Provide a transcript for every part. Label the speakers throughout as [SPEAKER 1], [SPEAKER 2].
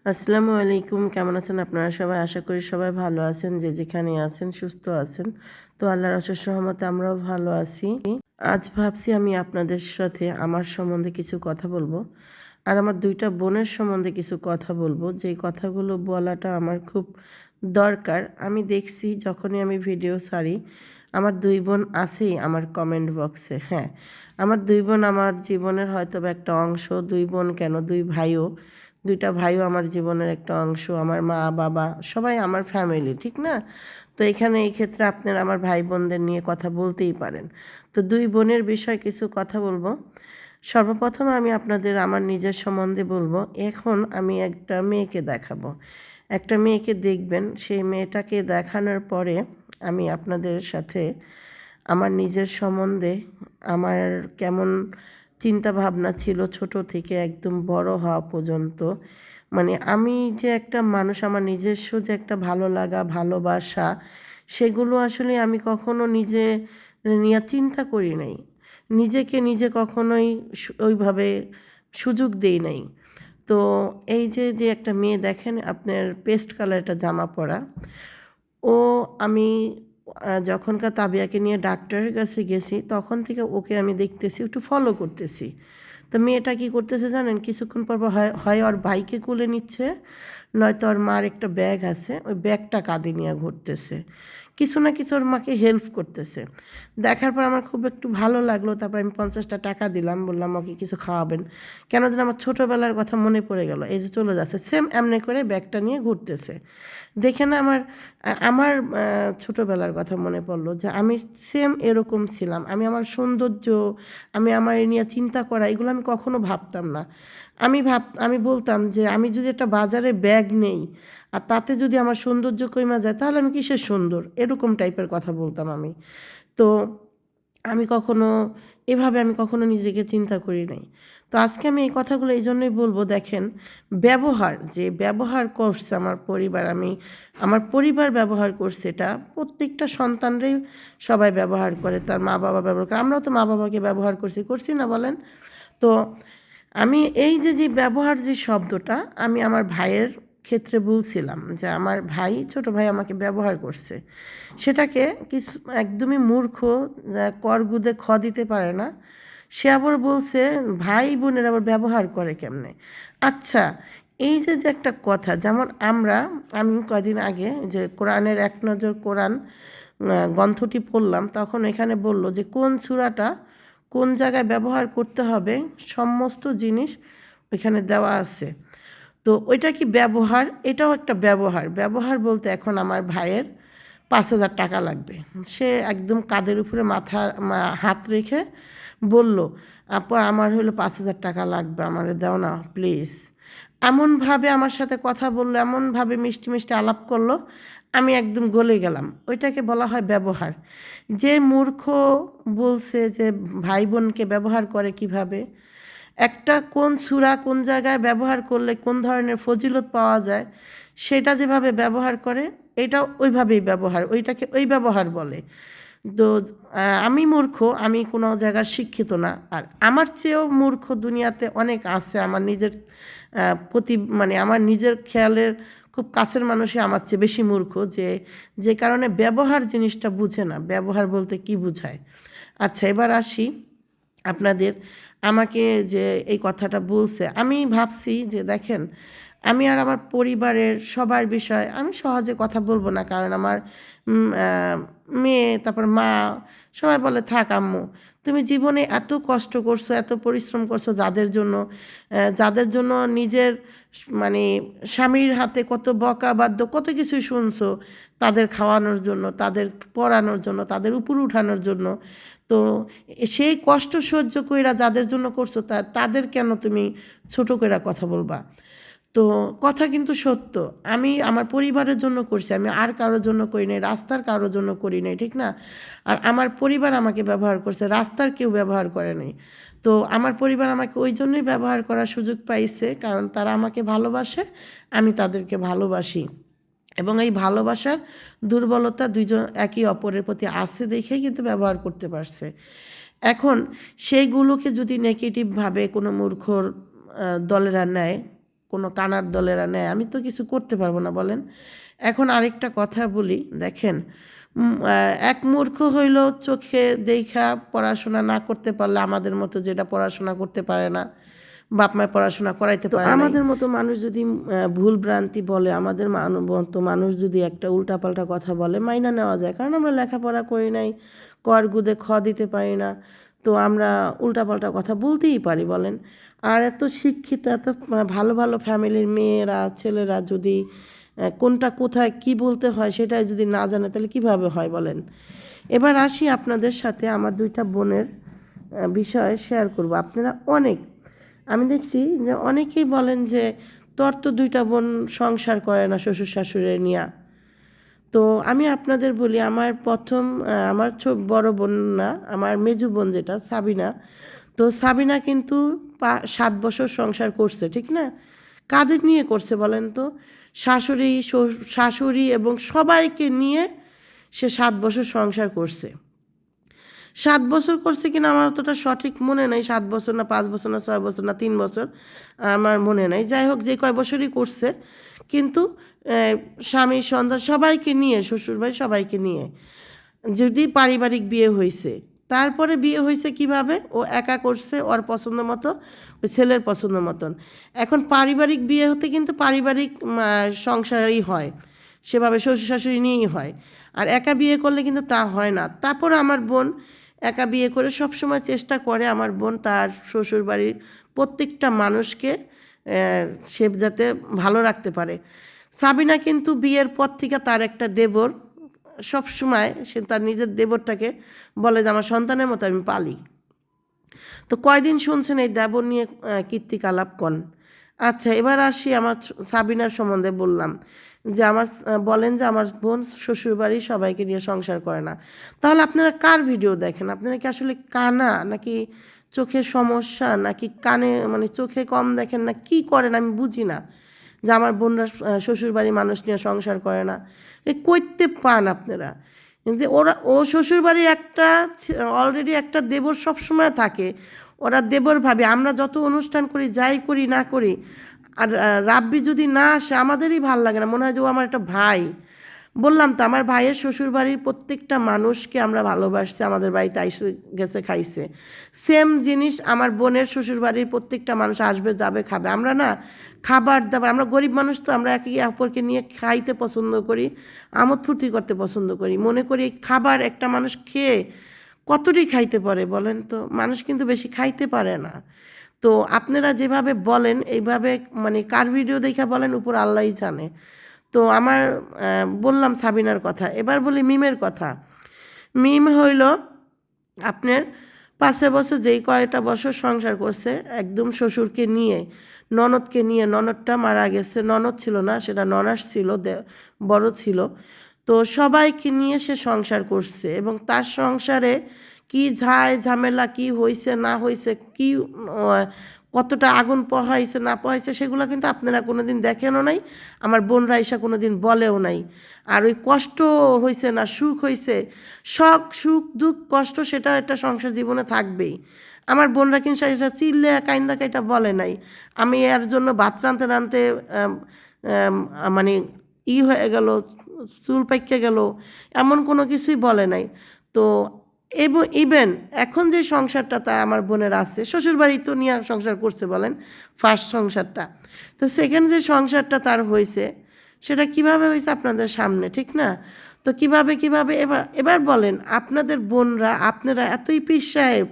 [SPEAKER 1] আসসালামু আলাইকুম। কেমন আছেন আপনারা সবাই? আশা করি সবাই ভালো আছেন, যে যেখানে আছেন সুস্থ আছেন। তো আল্লাহর অশেষ রহমতে আমরাও ভালো আছি। আজ ভাবছি আমি আপনাদের সাথে আমার সম্বন্ধে কিছু কথা বলবো, আর আমার 2টা বোনের সম্বন্ধে কিছু কথা বলবো। যেই কথাগুলো বলাটা আমার খুব দরকার। আমি দেখছি যখনই আমি ভিডিও ছাড়ি, আমার 2 বোন আছেই আমার কমেন্ট বক্সে। হ্যাঁ, আমার 2 বোন আমার জীবনের হয়তোবা একটা অংশ। 2 বোন কেন, 2 ভাইও। 2টা ভাইও আমার জীবনের একটা অংশ। আমার মা, বাবা সবাই আমার ফ্যামিলি, ঠিক না? তো এখানে এই ক্ষেত্রে আপনারা আমার ভাই বোনদের নিয়ে কথা বলতেই পারেন। তো 2 বোনের বিষয়ে কিছু কথা বলবো। সর্বপ্রথম আমি আপনাদের আমার নিজের সম্বন্ধে বলবো। এখন আমি একটা মেয়েকে দেখাবো। একটা মেয়েকে দেখবেন, সেই মেয়েটাকে দেখানোর পরে আমি আপনাদের সাথে আমার নিজের সম্বন্ধে আমার কেমন চিন্তা ভাবনা ছিল ছোট থেকে একদম বড় হওয়া পর্যন্ত, মানে আমি যে একটা মানুষ, আমার নিজস্ব যে একটা ভালো লাগা ভালোবাসা, সেগুলো আসলে আমি কখনো নিজে নিয়ে চিন্তা করি নাই। নিজেকে নিজে কখনোই ওইভাবে সুযোগ দেই নাই। তো এই যে যে একটা মেয়ে দেখেন, আপনার পেস্ট কালার একটা জামা পরা, ও আমি যখনকার তাবিয়াকে নিয়ে ডাক্তারের কাছে গেছি তখন থেকে ওকে আমি দেখতেছি, একটু ফলো করতেছি। তো মেয়েটা কী করতেছে জানেন? কিছুক্ষণ পর হয় হয় ওর ভাইকে কোলে নিচ্ছে, নয়তো ওর মার একটা ব্যাগ আছে, ওই ব্যাগটা কাঁধে নিয়ে ঘুরতেছে। কিছু না কিছু ওর মাকে হেল্প করতেছে। দেখার পর আমার খুব একটু ভালো লাগলো। তারপর আমি 50টা টাকা দিলাম, বললাম ওকে কিছু খাওয়াবেন। কেন যেন আমার ছোটোবেলার কথা মনে পড়ে গেল। এই যে চলে যাচ্ছে, সেম এমনি করে ব্যাগটা নিয়ে ঘুরতেছে। দেখে না আমার ছোটোবেলার কথা মনে পড়লো, যে আমি সেম এরকম ছিলাম। আমি আমার সৌন্দর্য, আমি আমার এ নিয়ে চিন্তা করা, এগুলো আমি কখনো ভাবতাম না। আমি বলতাম যে আমি যদি একটা বাজারে ব্যাগ নেই আর তাতে যদি আমার সৌন্দর্য কইমা যায়, তাহলে আমি কিসের সুন্দর, এরকম টাইপের কথা বলতাম আমি। তো আমি কখনো এভাবে আমি কখনো নিজেকে চিন্তা করি নাই। তো আজকে আমি এই কথাগুলো এই জন্যই বলবো। দেখেন, ব্যবহার যে ব্যবহার করছে আমার পরিবার, আমার পরিবার ব্যবহার করছে, এটা প্রত্যেকটা সন্তানরাই সবাই ব্যবহার করে, তার মা বাবা ব্যবহার করে। আমরাও তো মা বাবাকে ব্যবহার করছি না বলেন? তো আমি এই যে যে ব্যবহার যে শব্দটা, আমি আমার ভাইয়ের ক্ষেত্রে বলছিলাম যে আমার ভাই, ছোট ভাই আমাকে ব্যবহার করছে। সেটাকে কিছু একদমই মূর্খ, কর গুদে খ দিতে পারে না, সে আবার বলছে ভাই বোনের আবার ব্যবহার করে কেমনে। আচ্ছা, এই যে যে একটা কথা, যেমন আমি কদিন আগে যে কোরআনের 1 নজর কোরআন গ্রন্থটি পড়লাম, তখন এখানে বলল যে কোন সূরাটা কোন জায়গায় ব্যবহার করতে হবে, সমস্ত জিনিস ওইখানে দেওয়া আছে। তো ওইটা কি ব্যবহার? এটাও একটা ব্যবহার। ব্যবহার বলতে এখন আমার ভাইয়ের 5,000 টাকা লাগবে। সে একদম কাঁধের উপরে হাত রেখে বলল, আপু আমার হলো 5,000 টাকা লাগবে, আমারে দাও না প্লিজ। এমনভাবে আমার সাথে কথা বললো, এমনভাবে মিষ্টি মিষ্টি আলাপ করলো, আমি একদম গলে গেলাম। ওইটাকে বলা হয় ব্যবহার। যে মূর্খ বলছে যে ভাই বোনকে ব্যবহার করে কিভাবে, একটা কোন সূরা কোন জায়গায় ব্যবহার করলে কোন ধরনের ফজিলত পাওয়া যায়, সেটা যেভাবে ব্যবহার করে, এটাও ওইভাবেই ব্যবহার, ওইটাকে ওই ব্যবহার বলে। তো আমি মূর্খ, আমি কোনো জায়গার শিক্ষিত না। আর আমার চেয়েও মূর্খ দুনিয়াতে অনেক আছে। আমার নিজের প্রতি, মানে আমার নিজের খেয়ালের খুব কাছের মানুষই আমার চেয়ে বেশি মূর্খ, যে কারণে ব্যবহার জিনিসটা বুঝে না, ব্যবহার বলতে কি বুঝায়। আচ্ছা, এবার আসি আপনাদের। আমাকে যে এই কথাটা বলছে, আমি ভাবছি যে দেখেন, আমি আর আমার পরিবারের সবার বিষয় আমি সহজে কথা বলবো না, কারণ আমার মেয়ে, তারপর মা, সবাই বলে থাক আম্মু, তুমি জীবনে এত কষ্ট করছো, এত পরিশ্রম করছো, যাদের জন্য নিজের মানে স্বামীর হাতে কত বকা বাদ্য কত কিছুই শুনছো, তাদের খাওয়ানোর জন্য, তাদের পড়ানোর জন্য, তাদের উপর উঠানোর জন্য। তো সেই কষ্ট সহ্য কইরা যাদের জন্য করছো, তাদের কেন তুমি ছোট কইরা কথা বলবা? তো কথা কিন্তু সত্য। আমি আমার পরিবারের জন্য করছি, আমি আর কারোর জন্য করি নাই, রাস্তার কারোর জন্য করি নাই, ঠিক না? আর আমার পরিবার আমাকে ব্যবহার করছে, রাস্তার কেউ ব্যবহার করে নাই। তো আমার পরিবার আমাকে ওই জন্যই ব্যবহার করার সুযোগ পাইছে, কারণ তারা আমাকে ভালোবাসে, আমি তাদেরকে ভালোবাসি। এবং এই ভালোবাসার দুর্বলতা দুইজন একই অপরের প্রতি আছে দেখেই কিন্তু ব্যবহার করতে পারছে। এখন সেইগুলোকে যদি নেগেটিভভাবে কোনো মূর্খর দলেরা নেয়, কোনো কানার দলেরা নেয়, আমি তো কিছু করতে পারবো না বলেন। এখন আরেকটা কথা বলি, দেখেন এক মূর্খ হইল চোখে দেখা পড়াশোনা না করতে পারলে আমাদের মতো যেটা পড়াশোনা করতে পারে না, বাপ মায় পড়াশোনা করাইতে পারে না, আমাদের মতো মানুষ যদি ভুল ভ্রান্তি বলে, আমাদের মতো মানুষ যদি একটা উল্টাপাল্টা কথা বলে, মাইনা নেওয়া যায়, কারণ আমরা লেখাপড়া করি নাই, কর গুদে খ দিতে পারি না, তো আমরা উল্টাপাল্টা কথা বলতেই পারি বলেন। আর এত শিক্ষিত, এত ভালো ভালো ফ্যামিলির মেয়েরা ছেলেরা যদি কোনটা কোথায় কি বলতে হয় সেটাই যদি না জানে, তাহলে কিভাবে হয় বলেন। এবার আসি আপনাদের সাথে আমার দুইটা বোনের বিষয়ে শেয়ার করব। আপনারা আমি দেখছি যে অনেকেই বলেন যে তোর তো দুইটা বোন সংসার করে না শ্বশুর শাশুড়ি নিয়া। তো আমি আপনাদের বলি, আমার প্রথম আমার বড় বোন না, আমার মেজু বোন যেটা সাবিনা, তো সাবিনা কিন্তু 7 বছর সংসার করছে, ঠিক না? কাদের নিয়ে করছে বলেন তো? শাশুড়ি এবং সবাইকে নিয়ে সে 7 বছর সংসার করছে। 7 বছর করছে কিনা আমার অতটা সঠিক মনে নেই, 7 বছর না 5 বছর না 6 বছর না 3 বছর আমার মনে নেই। যাই হোক, যে কয় বছরই করছে, কিন্তু স্বামী সন্তান সবাইকে নিয়ে, শ্বশুরবাড়ি সবাইকে নিয়ে, যদি পারিবারিক বিয়ে হয়েছে, তারপরে বিয়ে হয়েছে কিভাবে? ও একা করছে ওর পছন্দ মতো, ওই ছেলের পছন্দ মতন। এখন পারিবারিক বিয়ে হতে কিন্তু পারিবারিক সংসারই হয়, সেভাবে শ্বশুর শাশুড়ি নিয়েই হয়। আর একা বিয়ে করলে কিন্তু তা হয় না। তারপর আমার বোন একা বিয়ে করে সবসময় চেষ্টা করে আমার বোন তার শ্বশুরবাড়ির প্রত্যেকটা মানুষকে সে যাতে ভালো রাখতে পারে। সাবিনা কিন্তু বিয়ের পর থেকে তার একটা দেবর, সবসময় সে তার নিজের দেবরটাকে বলে যে আমার সন্তানের মতো আমি পালি। তো কয়দিন শুনছেন এই দেবর নিয়ে কীর্তিকলাপ কন। আচ্ছা, এবার আসি আমার সাবিনার সম্বন্ধে বললাম যে বলেন যে আমার বোন শ্বশুরবাড়ি সবাইকে নিয়ে সংসার করে না। তাহলে আপনারা কার ভিডিও দেখেন? আপনারা কি আসলে কানা, নাকি চোখের সমস্যা, নাকি কানে মানে চোখে কম দেখেন, না কি করেন আমি বুঝি না, যে আমার বোনরা শ্বশুরবাড়ির মানুষ নিয়ে সংসার করে না। করতে পান আপনারা, যে ও শ্বশুরবাড়ি একটা অলরেডি একটা দেবর সবসময় থাকে, ওরা দেবর ভাবে। আমরা যত অনুষ্ঠান করি, যাই করি না করি, আর রাব্বি যদি না আসে আমাদেরই ভাল লাগে না, মনে হয় যে ও আমার একটা ভাই। বললাম তো, আমার ভাইয়ের শ্বশুরবাড়ির প্রত্যেকটা মানুষকে আমরা ভালোবাসছি, আমাদের বাড়িতে আইসে গেছে, খাইছে। সেম জিনিস আমার বোনের শ্বশুরবাড়ির প্রত্যেকটা মানুষ আসবে, যাবে, খাবে। আমরা না খাবার দাবার, আমরা গরিব মানুষ, তো আমরা একে অপরকে নিয়ে খাইতে পছন্দ করি, আমোদ ফুর্তি করতে পছন্দ করি। মনে করি খাবার একটা মানুষ খেয়ে কতটি খাইতে পারে বলেন তো? মানুষ কিন্তু বেশি খাইতে পারে না। তো আপনারা যেভাবে বলেন, এইভাবে মানে কার ভিডিও দেখে বলেন উপর আল্লাহই জানে। তো আমার বললাম সাবিনার কথা, এবার বলি মিমের কথা। মিম হইল আপনার 5 বছর, যেই কয়টা বছর সংসার করছে একদম শ্বশুরকে নিয়ে, ননদকে নিয়ে। ননদটা মারা গেছে, ননদ ছিল না, সেটা ননাস ছিল, বড় ছিল। তো সবাইকে নিয়ে সে সংসার করছে, এবং তার সংসারে কি ঝামেলা কি হয়েছে না হয়েছে, কি কতটা আগুন পোহাইছে না পোহাইছে, সেগুলো কিন্তু আপনারা কোনো দিন দেখেনও নাই, আমার বোনরা এসে কোনো দিন বলেও নাই। আর ওই কষ্ট হয়েছে না সুখ হয়েছে, সুখ দুঃখ কষ্ট সেটা একটা সংসার জীবনে থাকবেই। আমার বোনরা কিন্তু সেটা চিল্লে কাইন্দা কাইটা বলে নাই। আমি এর জন্য ভাত রাঁধতে রাঁধতে মানে হয়ে গেল, চুল পাইকে গেল, এমন কোনো কিছুই বলে নাই। তো ইভেন এখন যে সংসারটা তার আমার বোনের আছে, শ্বশুরবাড়ি তো নিয়ে সংসার করছে বলেন, ফার্স্ট সংসারটা, তো সেকেন্ড যে সংসারটা তার হয়েছে, সেটা কিভাবে হয়েছে আপনাদের সামনে, ঠিক না? তো কিভাবে এবার বলেন, আপনাদের বোনরা, আপনারা এতই পীর সাহেব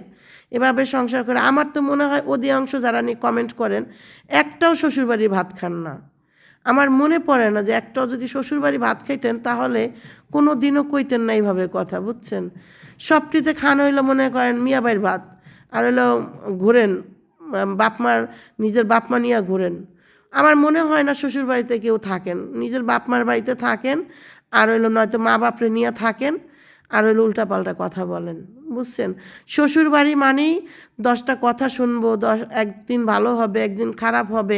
[SPEAKER 1] এভাবে সংসার করে? আমার তো মনে হয় অধিকাংশ যারা নিয়ে কমেন্ট করেন, একটাও শ্বশুরবাড়ির ভাত খান না। আমার মনে পড়ে না যে একটাও যদি শ্বশুরবাড়ি ভাত খাইতেন, তাহলে কোনো দিনও কইতেন না এইভাবে কথা, বুঝছেন? সবটিতে খান হইলো মনে করেন মিয়াবাইয়ের ভাত, আর হইলো ঘুরেন নিজের বাপমা নিয়ে ঘুরেন। আমার মনে হয় না শ্বশুরবাড়িতে কেউ থাকেন, নিজের বাপমার বাড়িতে থাকেন, আর হইলো নয়তো মা বাপরে নিয়ে থাকেন, আর হইলো উল্টাপাল্টা কথা বলেন, বুঝছেন? শ্বশুরবাড়ি মানেই 10টা কথা শুনবো, একদিন ভালো হবে, একদিন খারাপ হবে।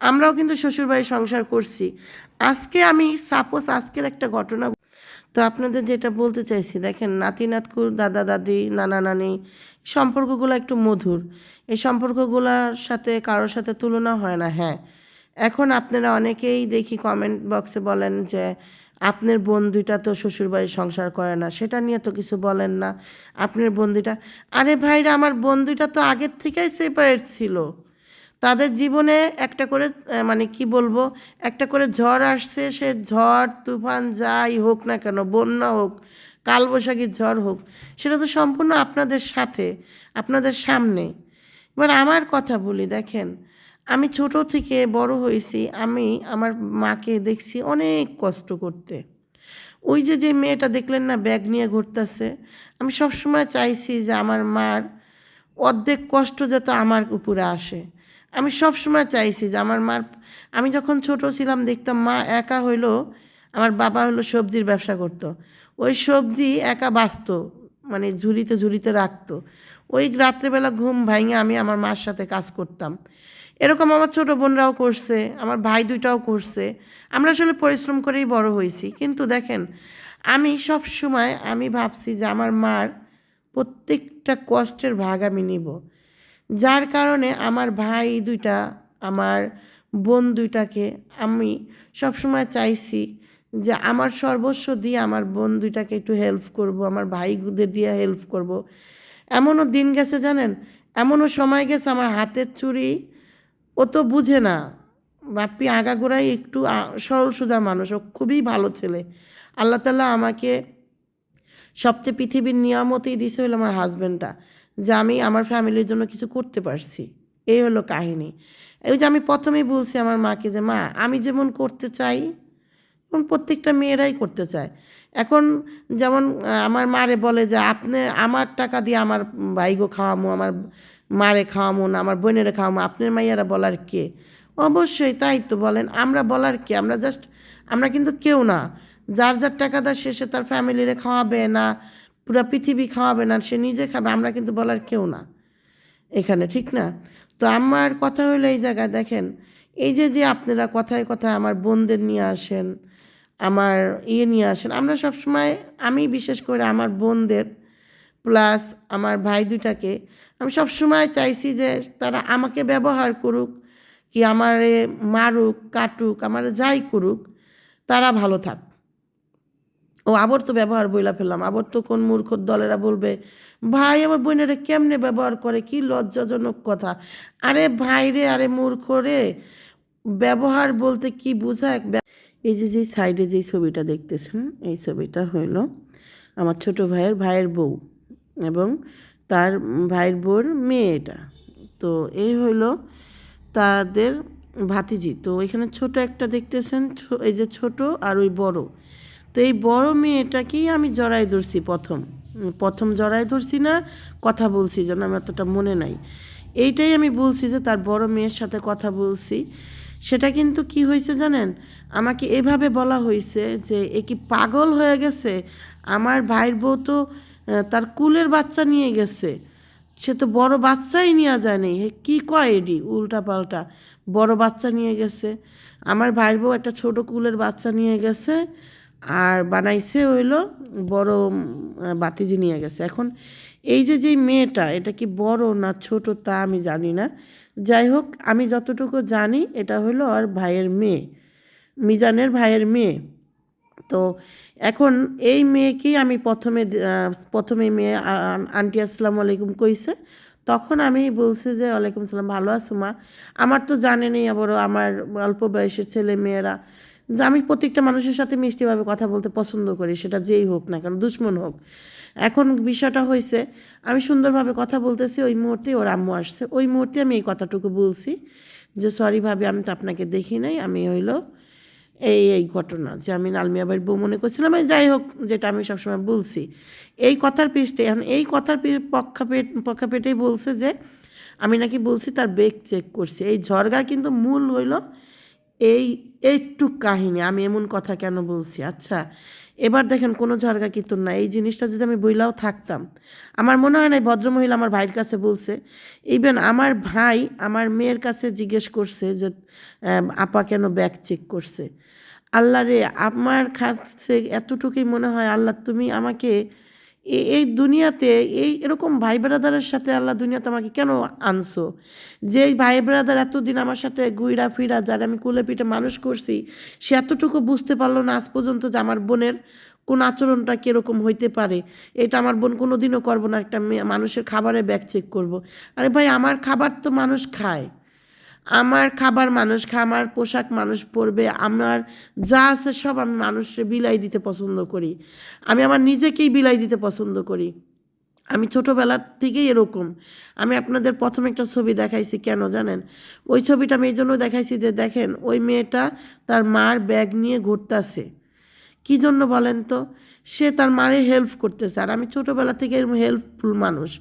[SPEAKER 1] আমরাও কিন্তু শ্বশুরবাড়ি সংসার করছি। আজকের একটা ঘটনা, তো আপনাদের যেটা বলতে চাইছি, দেখেন নাতি নাতকুর, দাদা দাদি, নানা নানি, সম্পর্কগুলো একটু মধুর। এই সম্পর্কগুলোর সাথে কারোর সাথে তুলনা হয় না। হ্যাঁ, এখন আপনারা অনেকেই দেখি কমেন্ট বক্সে বলেন যে আপনার বোন দুইটা তো শ্বশুরবাড়ির সংসার করে না, সেটা নিয়ে তো কিছু বলেন না। আপনার বোন দুইটা, আরে ভাইরা, আমার বোন দুইটা তো আগের থেকেই সেপারেট ছিল। তাদের জীবনে একটা করে মানে কি বলবো, একটা করে ঝড় আসছে, সে ঝড় তুফান যাই হোক না কেন, বন্যা হোক, কালবৈশাখী ঝড় হোক, সেটা তো সম্পূর্ণ আপনাদের সাথে, আপনাদের সামনে। এবার আমার কথা বলি, দেখেন, আমি ছোট থেকে বড় হয়েছি, আমি আমার মাকে দেখছি অনেক কষ্ট করতে। ওই যে যে মেয়েটা দেখলেন না ব্যাগ নিয়ে ঘুরতেছে, আমি সবসময় চাইছি যে আমার মার অর্ধেক কষ্ট যাতে আমার উপরে আসে। আমি সবসময় চাইছি যে আমার মার, আমি যখন ছোট ছিলাম দেখতাম মা একা হইলো, আমার বাবা হলো সবজির ব্যবসা করতো, ওই সবজি একা বাঁচতো, মানে ঝুড়িতে ঝুড়িতে রাখতো। ওই রাত্রেবেলা ঘুম ভাঙে আমি আমার মার সাথে কাজ করতাম। এরকম আমার ছোটো বোনরাও করছে, আমার ভাই দুইটাও করছে। আমরা আসলে পরিশ্রম করেই বড় হয়েছি। কিন্তু দেখেন, আমি সব সময় আমি ভাবছি যে আমার মার প্রত্যেকটা কষ্টের ভাগ আমি নিব। যার কারণে আমার ভাই দুইটা, আমার বোন দুইটাকে আমি সবসময় চাইছি যে আমার সর্বস্ব দিয়ে আমার বোন দুইটাকে একটু হেল্প করব, আমার ভাইদের দিয়ে হেল্প করব। এমনও দিন গেছে জানেন, এমনও সময় গেছে আমার হাতের চুড়ি, ও তো বুঝে না, বাপ্পি আগাগোড়াই একটু সরল সোজা মানুষ, ও খুবই ভালো ছেলে। আল্লাহ তাআলা আমাকে সবচেয়ে পৃথিবীর নিয়ামতই দিছে হলো আমার হাজব্যান্ডটা, যে আমি আমার ফ্যামিলির জন্য কিছু করতে পারছি। এই হলো কাহিনী। ওই যে আমি প্রথমেই বলছি আমার মাকে যে মা, আমি যেমন করতে চাই এবং প্রত্যেকটা মেয়েরাই করতে চায়। এখন যেমন আমার মারে বলে যে আপনি আমার টাকা দিয়ে আমার ভাইগো খাওয়ামো, আমার মারে খাওয়ামো না, আমার বোনেরে খাওয়ামো, আপনার মাইয়ারা বলার কে? অবশ্যই তাই তো, বলেন আমরা বলার কে? আমরা জাস্ট, আমরা কিন্তু কেউ না। যার যার টাকা দেয় সে তার ফ্যামিলিরে খাওয়াবে না, পুরো পৃথিবী খাওয়াবে না, সে নিজে খাবে, আমরা কিন্তু বলার কেউ না এখানে, ঠিক না? তো আমার কথা হলো এই জায়গায় দেখেন, এই যে যে আপনারা কথায় কথায় আমার বোনদের নিয়ে আসেন, আমার নিয়ে আসেন, আমরা সবসময়, আমি বিশেষ করে আমার বোনদের প্লাস আমার ভাই দুইটাকে আমি সবসময় চাইছি যে তারা আমাকে ব্যবহার করুক, কি আমারে মারুক কাটুক, আমার যাই করুক, তারা ভালো থাক। ও আবার তো ব্যবহার বইলা ফেললাম, আবার তো কোন মূর্খর দলেরা বলবে ভাই আমার বোনেরা কেমনে ব্যবহার করে, কি লজ্জাজনক কথা। আরে ভাই রে, আরে মূর্খ রে, ব্যবহার বলতে কি বোঝায়? এই যে যে সাইডে যেই ছবিটা দেখতেছেন, এই ছবিটা হইল আমার ছোট ভাইয়ের ভাইয়ের বউ এবং তার ভাইয়ের বউর মেয়ে এটা। তো এই হইল তাদের ভাতিজি। তো এখানে ছোট একটা দেখতেছেন, এই যে ছোট আর ওই বড়। তো এই বড় মেয়েটাকেই আমি জড়াই ধরছি প্রথম জড়াই ধরছি না, কথা বলছি যেন, আমি অতটা মনে নাই। এইটাই আমি বলছি যে তার বড় মেয়ের সাথে কথা বলছি। সেটা কিন্তু কি হয়েছে জানেন, আমাকে এভাবে বলা হয়েছে যে এ কি পাগল হয়ে গেছে, আমার ভাইয়ের বউ তো তার কুলের বাচ্চা নিয়ে গেছে, সে তো বড় বাচ্চাই নেওয়া যায় নাই, হে কী কয় এডি উল্টা পাল্টা, বড় বাচ্চা নিয়ে গেছে। আমার ভাইয়ের বউ একটা ছোট কুলের বাচ্চা নিয়ে গেছে আর বানাইছে হইল বড় বাতিজি নিয়ে গেছে। এখন এই যে যেই মেয়েটা, এটা কি বড় না ছোট তা আমি জানি না। যাই হোক, আমি যতটুকু জানি এটা হলো আর ভাইয়ের মেয়ে, মিজানের ভাইয়ের মেয়ে। তো এখন এই মেয়েকেই আমি প্রথমে মেয়ে আন্টি আসসালামু আলাইকুম কইছে, তখন আমি বলছি যে ওয়ালাইকুম সালাম, ভালো আছো মা? আমার তো জানেনই আবারও আমার অল্প বয়সের ছেলে মেয়েরা, যে আমি প্রত্যেকটা মানুষের সাথে মিষ্টিভাবে কথা বলতে পছন্দ করি, সেটা যেই হোক না কেন, দুশ্মন হোক। এখন বিষয়টা হয়েছে, আমি সুন্দরভাবে কথা বলতেছি, ওই মুহূর্তে ওর আম্মু আসছে, ওই মুহূর্তে আমি এই কথাটুকু বলছি যে সরি ভাবি, আমি তো আপনাকে দেখি নাই, আমি হইলো এই ঘটনা যে আমি নালমিয়া বাড়ির বউ মনে করছিলাম, যাই হোক, যেটা আমি সবসময় বলছি এই কথার পৃষ্ঠে। এখন এই কথার পক্ষাপেটেই বলছে যে আমি নাকি বলছি তার বেগ চেক করছি। এই ঝড়গার কিন্তু মূল হইল এই এইটুক কাহিনী, আমি এমন কথা কেন বলছি। আচ্ছা, এবার দেখেন, কোনো ঝরগা কিন্তু না, এই জিনিসটা যদি আমি বইলাও থাকতাম, আমার মনে হয় না এই ভদ্রমহিলা আমার ভাইয়ের কাছে বলছে। ইভেন আমার ভাই আমার মেয়ের কাছে জিজ্ঞেস করছে যে আপা কেন ব্যাগ চেক করছে। আল্লাহ রে, আমার কাছে এতটুকুই মনে হয়, আল্লাহ তুমি আমাকে এই দুনিয়াতে এরকম ভাই ব্রাদারের সাথে আল্লাহ দুনিয়াতে আমাকে কেন আনছো? যে ভাই ব্রাদার এতদিন আমার সাথে ঘুইরা ফিরা, যারা আমি কোলে পিঠে মানুষ করছি, সে এতটুকু বুঝতে পারলো না আজ পর্যন্ত যে আমার বোনের কোন আচরণটা কীরকম হইতে পারে। এটা আমার বোন কোনো দিনও করবো না, একটা মানুষের খাবারে ব্যাগ চেক করব। আরে ভাই, আমার খাবার তো মানুষ খায়, আমার খাবার মানুষ খায়, আমার পোশাক মানুষ পরবে, আমার যা আছে সব আমি মানুষকে বিলাই দিতে পছন্দ করি, আমি আমার নিজেকেই বিলাই দিতে পছন্দ করি। আমি ছোটোবেলার থেকেই এরকম। আমি আপনাদের প্রথমে একটা ছবি দেখাইছি, কেন জানেন? ওই ছবিটা আমি এই জন্য দেখাইছি যে দেখেন ওই মেয়েটা তার মার ব্যাগ নিয়ে ঘুরতেছে। কী জন্য বলেন তো? সে তার মারে হেল্প করতেছে। আর আমি ছোটোবেলা থেকে এরকম হেল্পফুল মানুষ,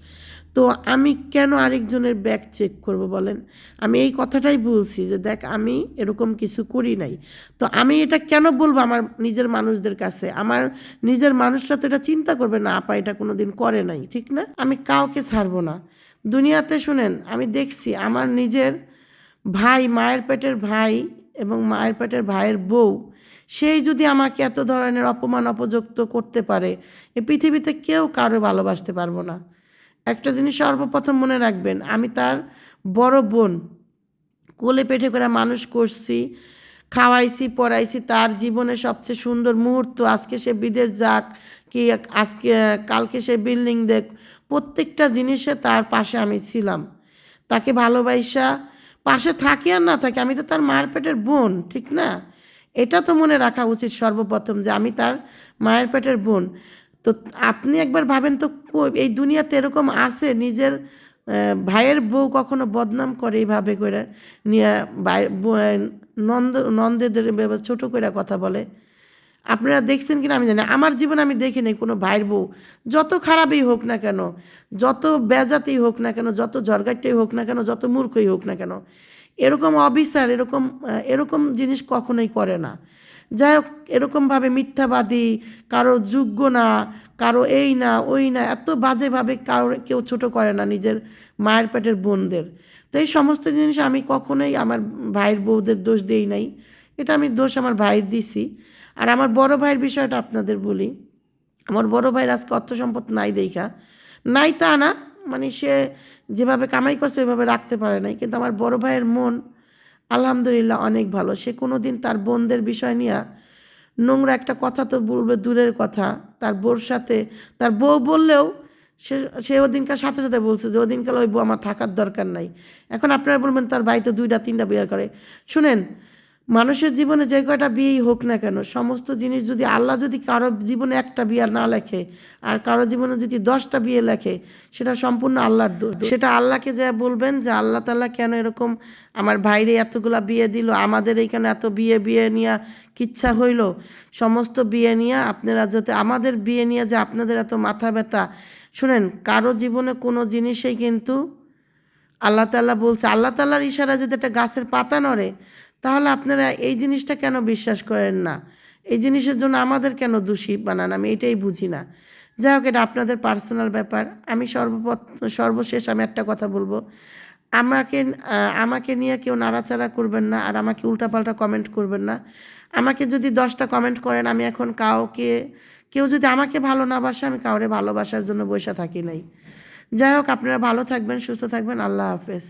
[SPEAKER 1] তো আমি কেন আরেকজনের ব্যাগ চেক করব বলেন? আমি এই কথাটাই বলছি যে দেখ, আমি এরকম কিছু করি নাই, তো আমি এটা কেন বলবো আমার নিজের মানুষদের কাছে? আমার নিজের মানুষরা তো এটা চিন্তা করবে না, আপা এটা কোনো দিন করে নাই, ঠিক না? আমি কাউকে ছাড়বো না দুনিয়াতে। শুনেন, আমি দেখছি আমার নিজের ভাই, মায়ের পেটের ভাই এবং মায়ের পেটের ভাইয়ের বউ, সেই যদি আমাকে এত ধরনের অপমান অপযুক্ত করতে পারে, এই পৃথিবীতে কেউ কারো ভালোবাসতে পারবো না। একটা জিনিস সর্বপ্রথম মনে রাখবেন, আমি তার বড় বোন, কোলে পেটে করে মানুষ করছি, খাওয়াইছি, পড়াইছি, তার জীবনে সবচেয়ে সুন্দর মুহূর্ত, আজকে সে বিদেশ যাক কি আজকে কালকে সে বিল্ডিং দেখ, প্রত্যেকটা জিনিসে তার পাশে আমি ছিলাম। তাকে ভালোবাসা পাশে থাকি আর না থাকি, আমি তো তার মায়ের পেটের বোন, ঠিক না? এটা তো মনে রাখা উচিত সর্বপ্রথম যে আমি তার মায়ের পেটের বোন। তো আপনি একবার ভাবেন তো, এই দুনিয়াতে এরকম আছে নিজের ভাইয়ের বউ কখনো বদনাম করে এইভাবে করে নিয়ে নন্দেদের ছোটো করে কথা বলে? আপনারা দেখছেন কিনা আমি জানি, আমার জীবনে আমি দেখি নাই কোনো ভাইয়ের বউ, যত খারাপই হোক না কেন, যত বেজাতেই হোক না কেন, যত ঝরগাট্টাই হোক না কেন, যত মূর্খই হোক না কেন, এরকম অবিচার, এরকম জিনিস কখনোই করে না। যাই হোক, এরকমভাবে মিথ্যাবাদী, কারো যোগ্য না, কারো এই না ওই না, এত বাজেভাবে কেউ ছোট করে না নিজের মায়ের পেটের বোনদের। তো এই সমস্ত জিনিস আমি কখনোই আমার ভাইয়ের বউদের দোষ দিই নাই, এটা আমি দোষ আমার ভাইয়ের দিছি। আর আমার বড় ভাইয়ের বিষয়টা আপনাদের বলি। আমার বড় ভাইয়ের আজকে অর্থ সম্পদ নাই দেখা, নাই তা না, মানে সে যেভাবে কামাই করছে ওইভাবে রাখতে পারে নাই, কিন্তু আমার বড় ভাইয়ের মন আলহামদুলিল্লাহ অনেক ভালো। সে কোনো দিন তার বোনদের বিষয় নিয়ে নোংরা একটা কথা তো বলবে দূরের কথা, তার বউর সাথে, তার বউ বললেও সে সে ওদিনকার সাথে সাথে বলছে যে ওদিনকাল ওই বউ আমার থাকার দরকার নাই। এখন আপনারা বলবেন তার ভাই তো 2টা 3টা বিয়ে করে। শুনেন, মানুষের জীবনে যে কয়টা বিয়েই হোক না কেন, সমস্ত জিনিস যদি আল্লাহ যদি কারো জীবনে একটা বিয়ে না লেখে আর কারো জীবনে যদি 10টা বিয়ে লেখে, সেটা সম্পূর্ণ আল্লাহর দোষ। সেটা আল্লাহকে যা বলবেন যে আল্লাহ তাআলা কেন এরকম আমার ভাইরে এতগুলা বিয়ে দিল, আমাদের এইখানে এত বিয়ে নিয়ে কিচ্ছা হইল, সমস্ত বিয়ে নিয়ে আপনারা যাতে আমাদের বিয়ে নিয়ে যে আপনাদের এত মাথা ব্যথা। শুনেন, কারো জীবনে কোনো জিনিসেই কিন্তু আল্লাহ তাআলা বলছে, আল্লাহ তাআলার ইশারা যদি একটা গাছের পাতা নড়ে, তাহলে আপনারা এই জিনিসটা কেন বিশ্বাস করেন না? এই জিনিসের জন্য আমাদের কেন দোষী বানান? আমি এটাই বুঝি না। যাই হোক, এটা আপনাদের পার্সোনাল ব্যাপার। আমি সর্বশেষ আমি একটা কথা বলবো, আমাকে আমাকে নিয়ে কেউ নাড়াচাড়া করবেন না, আর আমাকে উল্টাপাল্টা কমেন্ট করবেন না। আমাকে যদি 10টা কমেন্ট করেন, আমি এখন কেউ যদি আমাকে ভালো না বাসে, আমি কাউরে ভালোবাসার জন্য বসে থাকি নাই। যাই হোক, আপনারা ভালো থাকবেন, সুস্থ থাকবেন। আল্লাহ হাফেজ।